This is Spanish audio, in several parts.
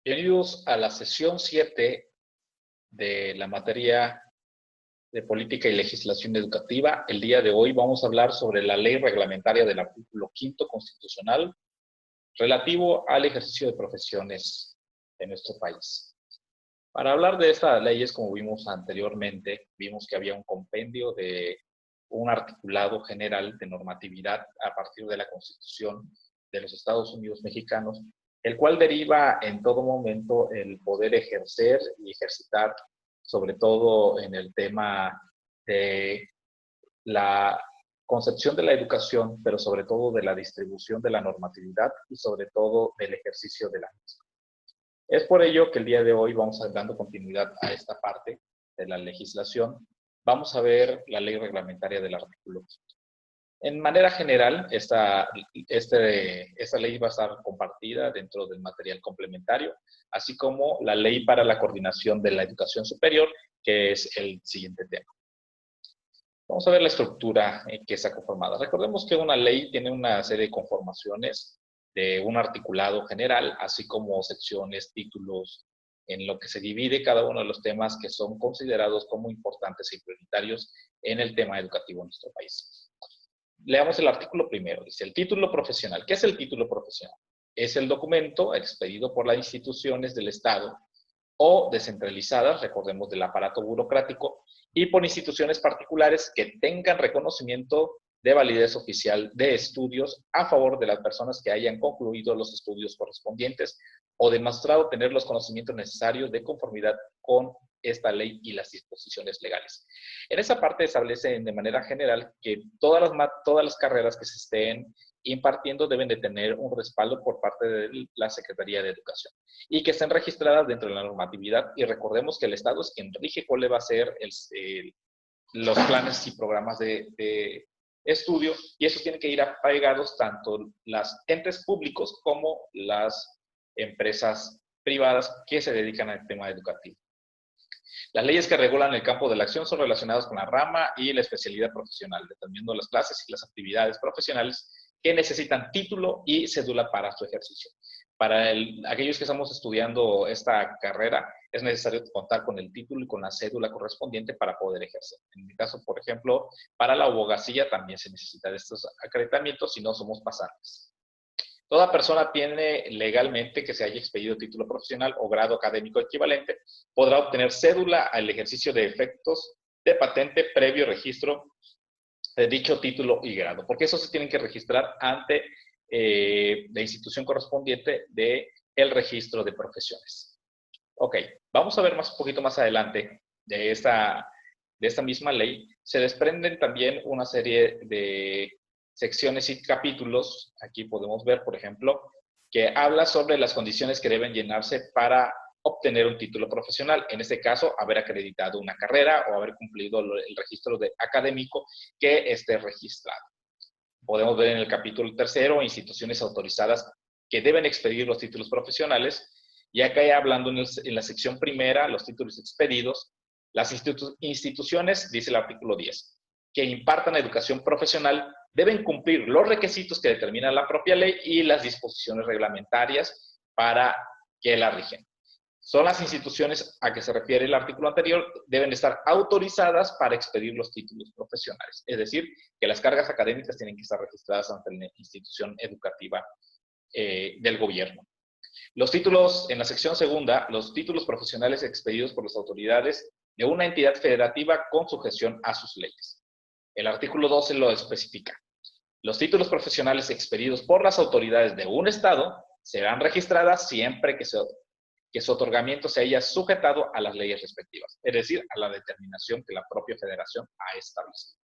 Bienvenidos a la sesión 7 de la materia de Política y Legislación Educativa. El día de hoy vamos a hablar sobre la ley reglamentaria del artículo 5º constitucional relativo al ejercicio de profesiones en nuestro país. Para hablar de estas leyes, como vimos anteriormente, vimos que había un compendio de un articulado general de normatividad a partir de la Constitución de los Estados Unidos mexicanos, el cual deriva en todo momento el poder ejercer y ejercitar, sobre todo en el tema de la concepción de la educación, pero sobre todo de la distribución de la normatividad y sobre todo del ejercicio de la misma. Es por ello que el día de hoy vamos a ir dando continuidad a esta parte de la legislación. Vamos a ver la ley reglamentaria del artículo 5. En manera general, esta ley va a estar compartida dentro del material complementario, así como la ley para la coordinación de la educación superior, que es el siguiente tema. Vamos a ver la estructura en que está conformada. Recordemos que una ley tiene una serie de conformaciones de un articulado general, así como secciones, títulos, en lo que se divide cada uno de los temas que son considerados como importantes y prioritarios en el tema educativo en nuestro país. Leamos el artículo primero. Dice, el título profesional. ¿Qué es el título profesional? Es el documento expedido por las instituciones del Estado o descentralizadas, recordemos del aparato burocrático, y por instituciones particulares que tengan reconocimiento de validez oficial de estudios a favor de las personas que hayan concluido los estudios correspondientes o demostrado tener los conocimientos necesarios de conformidad con esta ley y las disposiciones legales. En esa parte establecen de manera general que todas las carreras que se estén impartiendo deben de tener un respaldo por parte de la Secretaría de Educación y que estén registradas dentro de la normatividad. Y recordemos que el Estado es quien rige cuál va a ser los planes y programas de estudio, y eso tiene que ir apegados tanto los entes públicos como las empresas privadas que se dedican al tema educativo. Las leyes que regulan el campo de la acción son relacionadas con la rama y la especialidad profesional, determinando las clases y las actividades profesionales que necesitan título y cédula para su ejercicio. Para aquellos que estamos estudiando esta carrera, es necesario contar con el título y con la cédula correspondiente para poder ejercer. En mi caso, por ejemplo, para la abogacía también se necesita de estos acreditamientos, si no somos pasantes. Toda persona tiene legalmente que se haya expedido título profesional o grado académico equivalente, podrá obtener cédula al ejercicio de efectos de patente previo registro de dicho título y grado, porque eso se tienen que registrar ante la institución correspondiente del registro de profesiones. Ok, vamos a ver un poquito más adelante de esta misma ley. Se desprenden también una serie de secciones y capítulos. Aquí podemos ver, por ejemplo, que habla sobre las condiciones que deben llenarse para obtener un título profesional. En este caso, haber acreditado una carrera o haber cumplido el registro académico que esté registrado. Podemos ver en el capítulo 3, instituciones autorizadas que deben expedir los títulos profesionales. Y acá hablando en la sección primera, los títulos expedidos, las instituciones, dice el artículo 10, que impartan educación profesional deben cumplir los requisitos que determina la propia ley y las disposiciones reglamentarias para que la rigen. Son las instituciones a que se refiere el artículo anterior, deben estar autorizadas para expedir los títulos profesionales. Es decir, que las cargas académicas tienen que estar registradas ante la institución educativa del gobierno. Los títulos, en la sección segunda, los títulos profesionales expedidos por las autoridades de una entidad federativa con sujeción a sus leyes. El artículo 12 lo especifica. Los títulos profesionales expedidos por las autoridades de un estado serán registradas siempre que su otorgamiento se haya sujetado a las leyes respectivas, es decir, a la determinación que la propia federación ha establecido.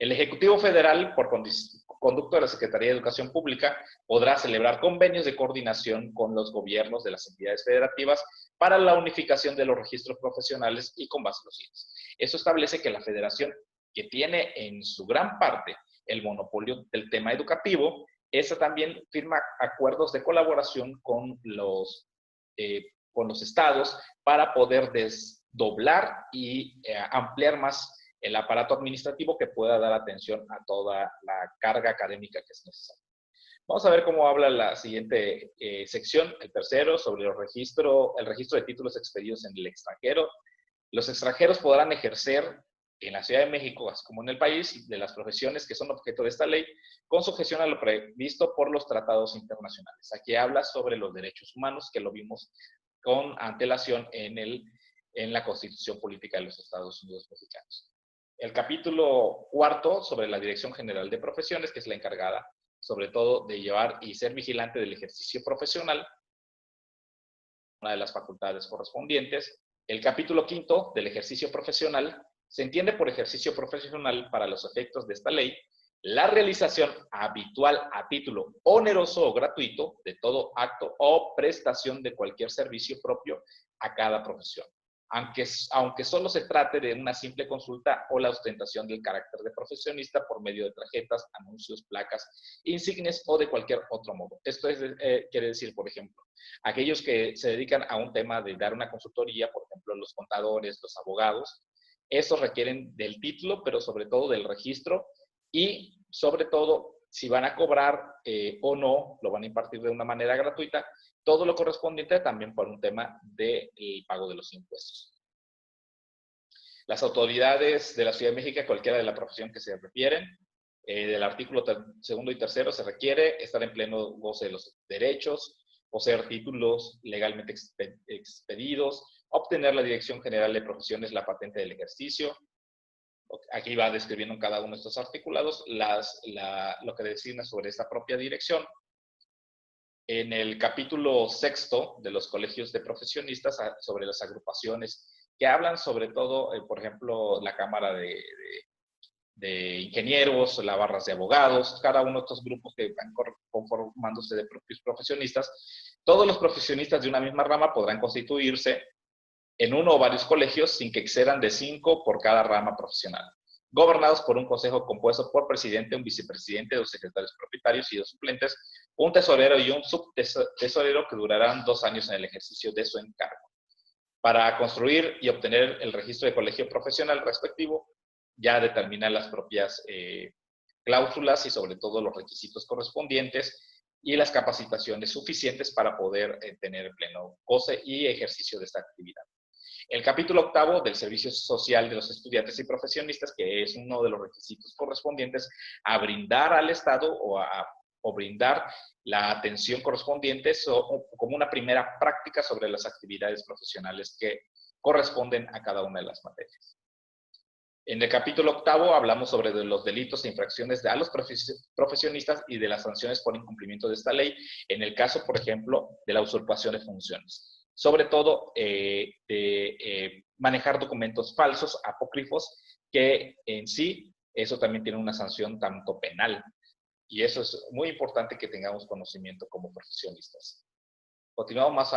El Ejecutivo Federal, por conducto de la Secretaría de Educación Pública, podrá celebrar convenios de coordinación con los gobiernos de las entidades federativas para la unificación de los registros profesionales y con base en los siguientes. Eso establece que la federación, que tiene en su gran parte el monopolio del tema educativo, esa también firma acuerdos de colaboración con los estados para poder desdoblar y ampliar más el aparato administrativo que pueda dar atención a toda la carga académica que es necesaria. Vamos a ver cómo habla la siguiente sección, el tercero, sobre el registro de títulos expedidos en el extranjero. Los extranjeros podrán ejercer en la Ciudad de México, así como en el país, de las profesiones que son objeto de esta ley, con sujeción a lo previsto por los tratados internacionales. Aquí habla sobre los derechos humanos, que lo vimos con antelación en la Constitución Política de los Estados Unidos Mexicanos. El capítulo cuarto, sobre la Dirección General de Profesiones, que es la encargada, sobre todo, de llevar y ser vigilante del ejercicio profesional, una de las facultades correspondientes. El capítulo quinto del ejercicio profesional se entiende por ejercicio profesional, para los efectos de esta ley, la realización habitual a título oneroso o gratuito de todo acto o prestación de cualquier servicio propio a cada profesión, aunque solo se trate de una simple consulta o la ostentación del carácter de profesionista por medio de tarjetas, anuncios, placas, insignias o de cualquier otro modo. Esto quiere decir, por ejemplo, aquellos que se dedican a un tema de dar una consultoría, por ejemplo, los contadores, los abogados, estos requieren del título, pero sobre todo del registro, y sobre todo, si van a cobrar o no, lo van a impartir de una manera gratuita, todo lo correspondiente también por un tema del pago de los impuestos. Las autoridades de la Ciudad de México, cualquiera de la profesión que se refieren, del artículo segundo y tercero, se requiere estar en pleno goce de los derechos, poseer títulos legalmente expedidos, obtener la Dirección General de Profesiones, la patente del ejercicio. Aquí va describiendo en cada uno de estos articulados lo que designa sobre esta propia dirección. En el capítulo sexto de los colegios de profesionistas, sobre las agrupaciones que hablan sobre todo, por ejemplo, la Cámara de Ingenieros, las barras de abogados, cada uno de estos grupos que van conformándose de propios profesionistas. Todos los profesionistas de una misma rama podrán constituirse en uno o varios colegios sin que excedan de 5 por cada rama profesional, gobernados por un consejo compuesto por presidente, un vicepresidente, 2 secretarios propietarios y 2 suplentes, un tesorero y un subtesorero, que durarán 2 años en el ejercicio de su encargo. Para construir y obtener el registro de colegio profesional respectivo, ya determinan las propias cláusulas y sobre todo los requisitos correspondientes y las capacitaciones suficientes para poder tener pleno goce y ejercicio de esta actividad. El capítulo octavo del servicio social de los estudiantes y profesionistas, que es uno de los requisitos correspondientes a brindar al Estado o brindar la atención correspondiente como una primera práctica sobre las actividades profesionales que corresponden a cada una de las materias. En el capítulo octavo hablamos sobre los delitos e infracciones a los profesionistas y de las sanciones por incumplimiento de esta ley, en el caso, por ejemplo, de la usurpación de funciones. Sobre todo, manejar documentos falsos, apócrifos, que en sí, eso también tiene una sanción tanto penal. Y eso es muy importante que tengamos conocimiento como profesionistas. Continuamos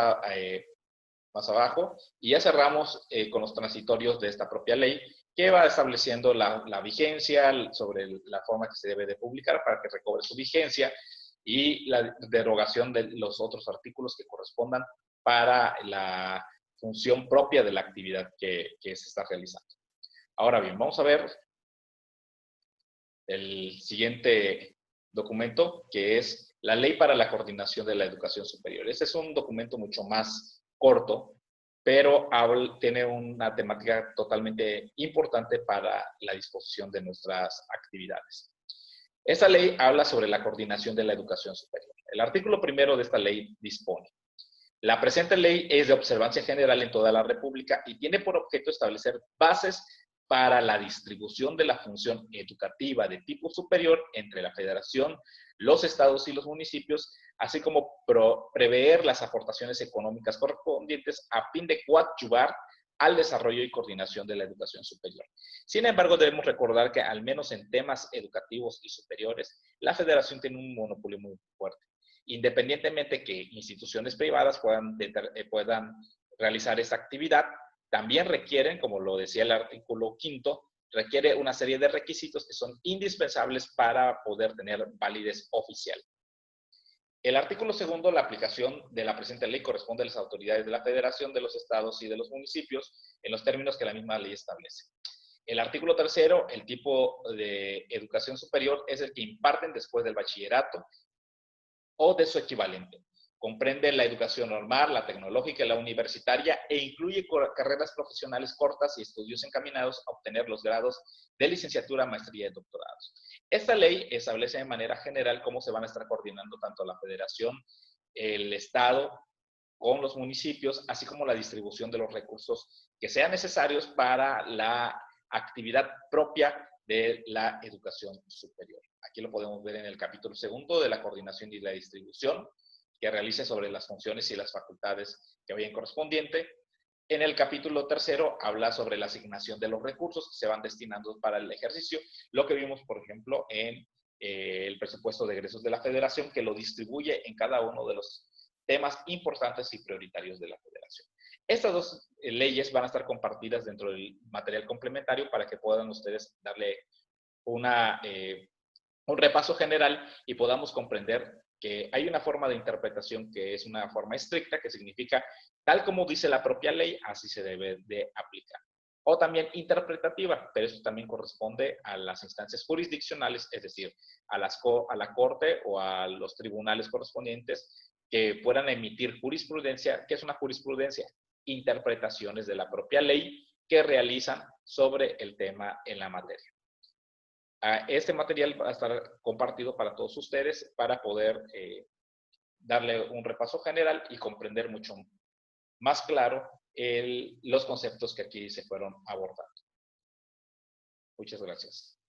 más abajo y ya cerramos con los transitorios de esta propia ley, que va estableciendo la vigencia, sobre la forma que se debe de publicar para que recobre su vigencia, y la derogación de los otros artículos que correspondan para la función propia de la actividad que se está realizando. Ahora bien, vamos a ver el siguiente documento, que es la Ley para la Coordinación de la Educación Superior. Este es un documento mucho más corto, pero tiene una temática totalmente importante para la disposición de nuestras actividades. Esta ley habla sobre la coordinación de la educación superior. El artículo primero de esta ley dispone: la presente ley es de observancia general en toda la República y tiene por objeto establecer bases para la distribución de la función educativa de tipo superior entre la Federación, los estados y los municipios, así como prever las aportaciones económicas correspondientes a fin de coadyuvar al desarrollo y coordinación de la educación superior. Sin embargo, debemos recordar que al menos en temas educativos y superiores, la Federación tiene un monopolio muy fuerte. Independientemente que instituciones privadas puedan realizar esta actividad, también requieren, como lo decía el artículo quinto, requiere una serie de requisitos que son indispensables para poder tener validez oficial. El artículo segundo, la aplicación de la presente ley corresponde a las autoridades de la Federación, de los estados y de los municipios en los términos que la misma ley establece. El artículo tercero, el tipo de educación superior es el que imparten después del bachillerato o de su equivalente. Comprende la educación normal, la tecnológica y la universitaria e incluye carreras profesionales cortas y estudios encaminados a obtener los grados de licenciatura, maestría y doctorados. Esta ley establece de manera general cómo se van a estar coordinando tanto la federación, el Estado, con los municipios, así como la distribución de los recursos que sean necesarios para la actividad propia de la educación superior. Aquí lo podemos ver en el capítulo segundo de la coordinación y la distribución, que realice sobre las funciones y las facultades que vayan correspondiente. En el capítulo tercero habla sobre la asignación de los recursos que se van destinando para el ejercicio, lo que vimos, por ejemplo, en el presupuesto de egresos de la federación, que lo distribuye en cada uno de los temas importantes y prioritarios de la federación. Estas dos leyes van a estar compartidas dentro del material complementario para que puedan ustedes darle un repaso general y podamos comprender que hay una forma de interpretación que es una forma estricta, que significa tal como dice la propia ley, así se debe de aplicar. O también interpretativa, pero eso también corresponde a las instancias jurisdiccionales, es decir, a la Corte o a los tribunales correspondientes que puedan emitir jurisprudencia. ¿Qué es una jurisprudencia? Interpretaciones de la propia ley que realizan sobre el tema en la materia. Este material va a estar compartido para todos ustedes para poder darle un repaso general y comprender mucho más claro los conceptos que aquí se fueron abordando. Muchas gracias.